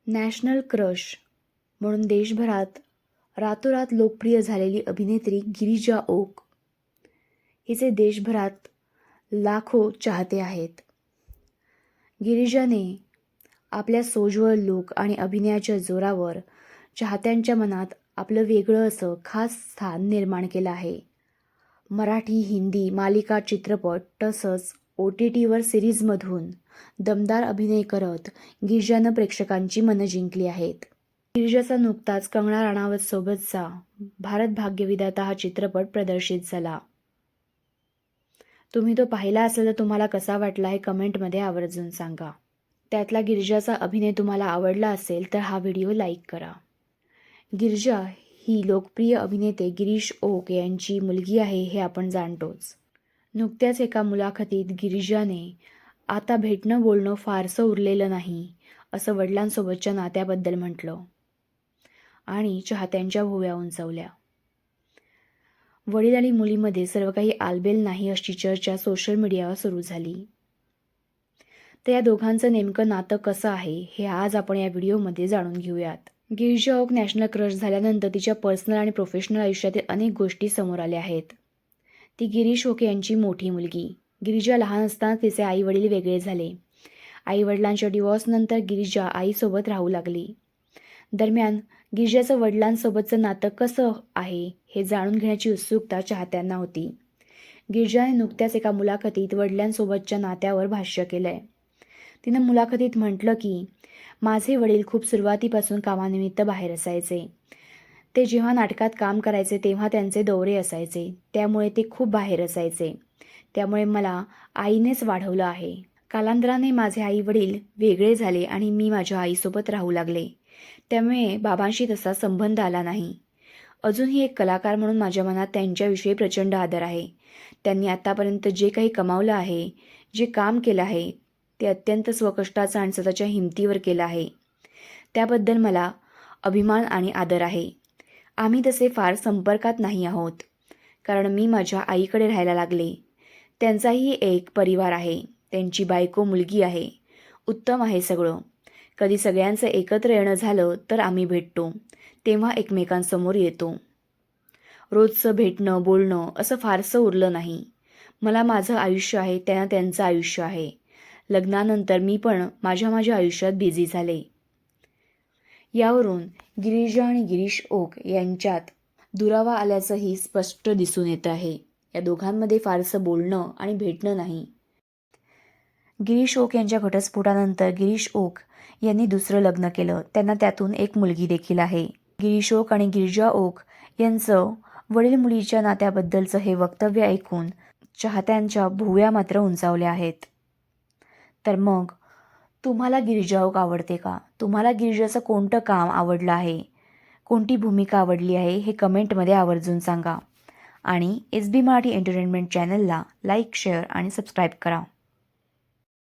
National crush म्हणून देशभरात रातोरात लोकप्रिय झालेली अभिनेत्री गिरिजा ओक हिचे देशभरात लाखो चाहते आहेत. गिरिजाने आपल्या सोज्वळ लूक आणि अभिनयाच्या जोरावर चाहत्यांच्या मनात आपलं वेगळं असं खास स्थान निर्माण केलं आहे. मराठी, हिंदी मालिका, चित्रपट तसंच OTTवर सिरीजमधून दमदार अभिनय करत गिरिजानं प्रेक्षकांची मनं जिंकली आहेत. गिरिजाचा नुकताच कंगना राणावत सोबतचा भारत भाग्यविधाता हा चित्रपट प्रदर्शित झाला. तुम्ही तो पाहिला असेल तर तुम्हाला कसा वाटला हे कमेंटमध्ये आवर्जून सांगा. त्यातला गिरिजाचा अभिनय तुम्हाला आवडला असेल तर हा व्हिडिओ लाईक करा. गिरिजा ही लोकप्रिय अभिनेते गिरीश ओक यांची मुलगी आहे हे आपण जाणतोच. नुकत्याच एका मुलाखतीत गिरिजाने आता भेटणं बोलणं फारसं उरलेलं नाही असं वडिलांसोबतच्या नात्याबद्दल म्हटलं आणि चाहत्यांच्या भुवया उंचावल्या. वडील आणि मुलीमध्ये सर्व काही आलबेल नाही अशी चर्चा सोशल मीडियावर सुरू झाली. तर या दोघांचं नेमकं नातं कसं आहे हे आज आपण या व्हिडिओमध्ये जाणून घेऊयात. गिरिजा ओक नॅशनल क्रश झाल्यानंतर तिच्या पर्सनल आणि प्रोफेशनल आयुष्यातील अनेक गोष्टी समोर आल्या आहेत. ती गिरीश ओक यांची मोठी मुलगी. गिरिजा लहान असताना तिचे आई वडील वेगळे झाले. आई वडिलांच्या डिवॉर्सनंतर गिरिजा आईसोबत राहू लागली. दरम्यान गिरिजाचं वडिलांसोबतचं नातं कसं आहे हे जाणून घेण्याची उत्सुकता चाहत्यांना होती. गिरिजाने नुकत्याच एका मुलाखतीत वडिलांसोबतच्या नात्यावर भाष्य केलंय. तिनं मुलाखतीत म्हटलं की माझे वडील खूप सुरुवातीपासून कामानिमित्त बाहेर असायचे. ते जेव्हा नाटकात काम करायचे तेव्हा त्यांचे दौरे असायचे, त्यामुळे ते खूप बाहेर असायचे. त्यामुळे मला आईनेच वाढवलं आहे. कालांतराने माझे आई वडील वेगळे झाले आणि मी माझ्या आईसोबत राहू लागले. त्यामुळे बाबांशी तसा संबंध आला नाही. अजूनही एक कलाकार म्हणून माझ्या मनात त्यांच्याविषयी प्रचंड आदर आहे. त्यांनी आतापर्यंत जे काही कमावलं आहे, जे काम केलं आहे ते अत्यंत स्वकष्टाचं आणि स्वतःच्या हिमतीवर केलं आहे. त्याबद्दल मला अभिमान आणि आदर आहे. आम्ही तसे फार संपर्कात नाही आहोत, कारण मी माझ्या आईकडे राहायला लागले. त्यांचाही एक परिवार आहे, त्यांची बायको मुलगी आहे. उत्तम आहे सगळं. कधी सगळ्यांचं एकत्र येणं झालं तर आम्ही भेटतो, तेव्हा एकमेकांसमोर येतो. रोजचं भेटणं बोलणं असं फारसं उरलं नाही. मला माझं आयुष्य आहे, त्यांना त्यांचं आयुष्य आहे. लग्नानंतर मी पण माझ्या आयुष्यात बिझी झाले. यावरून गिरिजा आणि गिरीश ओक यांच्यात दुरावा आल्याचंही स्पष्ट दिसून येत आहे. या दोघांमध्ये फारसं बोलणं आणि भेटणं नाही. गिरीश ओक यांच्या घटस्फोटानंतर गिरीश ओक यांनी दुसरं लग्न केलं. त्यांना त्यातून एक मुलगी देखील आहे. गिरीश ओक आणि गिरिजा ओक यांचं वडील मुलीच्या नात्याबद्दलचं हे वक्तव्य ऐकून चाहत्यांच्या भुवया मात्र उंचावल्या आहेत. तर मग तुम्हाला गिरिजा ओक आवडते का? तुम्हाला गिरिजाचं कोणतं काम आवडलं आहे? कोणती भूमिका आवडली आहे हे कमेंटमध्ये आवर्जून सांगा. आणि SB मराठी एंटरटेनमेंट चॅनलला लाईक, शेअर आणि सबस्क्राईब करा.